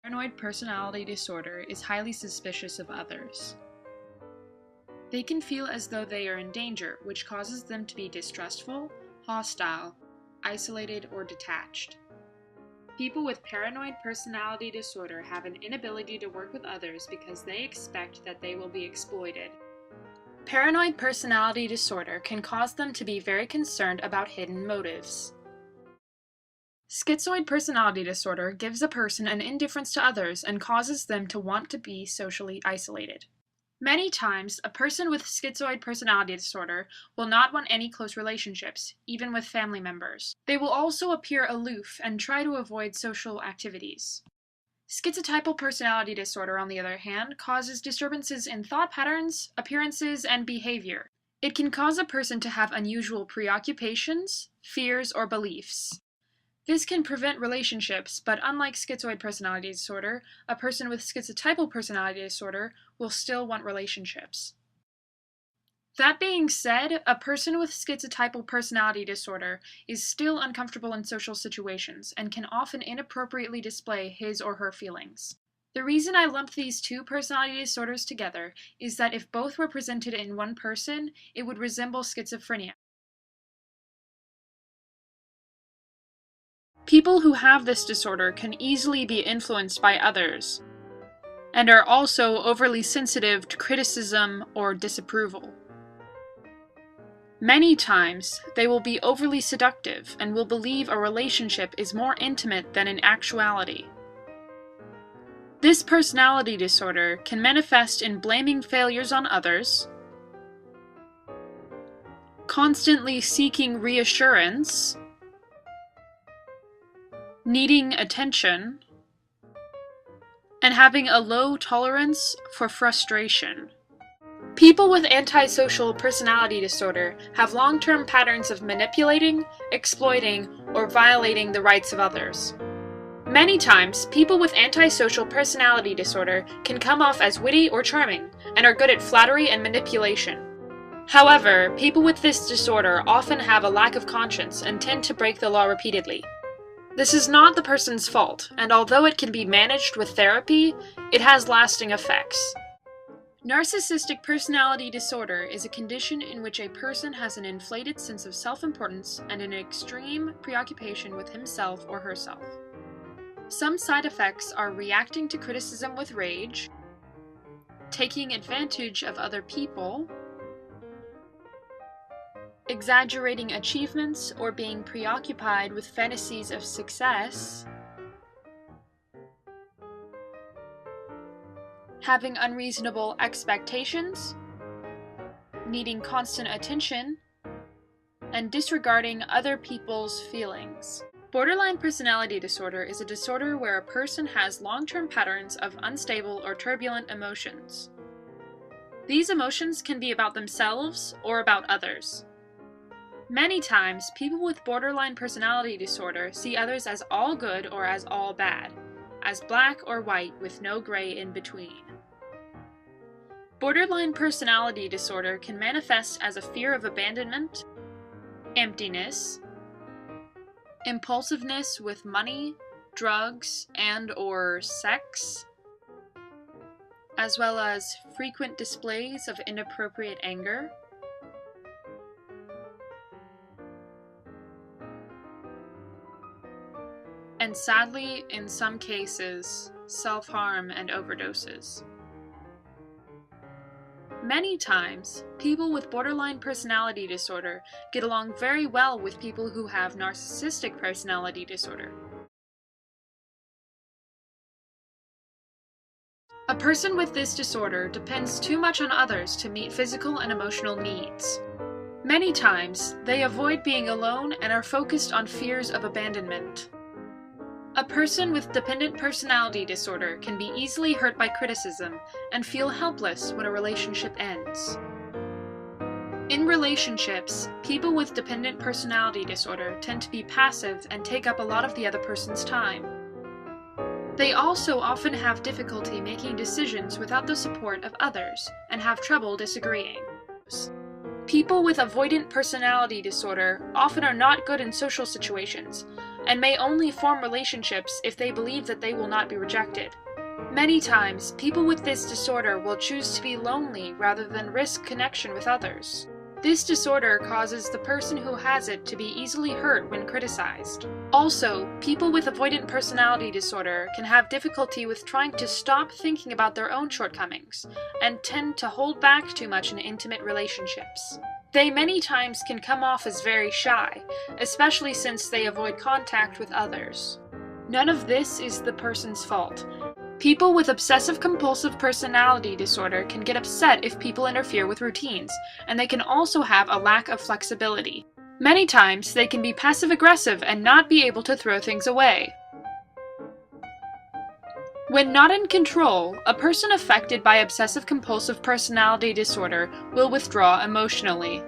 Paranoid personality disorder is highly suspicious of others. They can feel as though they are in danger, which causes them to be distrustful, hostile, isolated, or detached. People with paranoid personality disorder have an inability to work with others because they expect that they will be exploited. Paranoid personality disorder can cause them to be very concerned about hidden motives. Schizoid personality disorder gives a person an indifference to others and causes them to want to be socially isolated. Many times, a person with schizoid personality disorder will not want any close relationships, even with family members. They will also appear aloof and try to avoid social activities. Schizotypal personality disorder, on the other hand, causes disturbances in thought patterns, appearances, and behavior. It can cause a person to have unusual preoccupations, fears, or beliefs. This can prevent relationships, but unlike schizoid personality disorder, a person with schizotypal personality disorder will still want relationships. That being said, a person with schizotypal personality disorder is still uncomfortable in social situations and can often inappropriately display his or her feelings. The reason I lump these two personality disorders together is that if both were presented in one person, it would resemble schizophrenia. People who have this disorder can easily be influenced by others, and are also overly sensitive to criticism or disapproval. Many times, they will be overly seductive and will believe a relationship is more intimate than in actuality. This personality disorder can manifest in blaming failures on others, constantly seeking reassurance, needing attention, and having a low tolerance for frustration. People with antisocial personality disorder have long-term patterns of manipulating, exploiting, or violating the rights of others. Many times, people with antisocial personality disorder can come off as witty or charming, and are good at flattery and manipulation. However, people with this disorder often have a lack of conscience and tend to break the law repeatedly. This is not the person's fault, and although it can be managed with therapy, it has lasting effects. Narcissistic personality disorder is a condition in which a person has an inflated sense of self-importance and an extreme preoccupation with himself or herself. Some side effects are reacting to criticism with rage, taking advantage of other people, exaggerating achievements or being preoccupied with fantasies of success, having unreasonable expectations, needing constant attention, and disregarding other people's feelings. Borderline personality disorder is a disorder where a person has long-term patterns of unstable or turbulent emotions. These emotions can be about themselves or about others. Many times, people with borderline personality disorder see others as all good or as all bad, as black or white with no gray in between. Borderline personality disorder can manifest as a fear of abandonment, emptiness, impulsiveness with money, drugs, and/or sex, as well as frequent displays of inappropriate anger, and sadly, in some cases, self-harm and overdoses. Many times, people with borderline personality disorder get along very well with people who have narcissistic personality disorder. A person with this disorder depends too much on others to meet physical and emotional needs. Many times, they avoid being alone and are focused on fears of abandonment. A person with dependent personality disorder can be easily hurt by criticism and feel helpless when a relationship ends. In relationships, people with dependent personality disorder tend to be passive and take up a lot of the other person's time. They also often have difficulty making decisions without the support of others and have trouble disagreeing. People with avoidant personality disorder often are not good in social situations, and may only form relationships if they believe that they will not be rejected. Many times, people with this disorder will choose to be lonely rather than risk connection with others. This disorder causes the person who has it to be easily hurt when criticized. Also, people with avoidant personality disorder can have difficulty with trying to stop thinking about their own shortcomings, and tend to hold back too much in intimate relationships. They many times can come off as very shy, especially since they avoid contact with others. None of this is the person's fault. People with obsessive-compulsive personality disorder can get upset if people interfere with routines, and they can also have a lack of flexibility. Many times, they can be passive-aggressive and not be able to throw things away. When not in control, a person affected by obsessive-compulsive personality disorder will withdraw emotionally.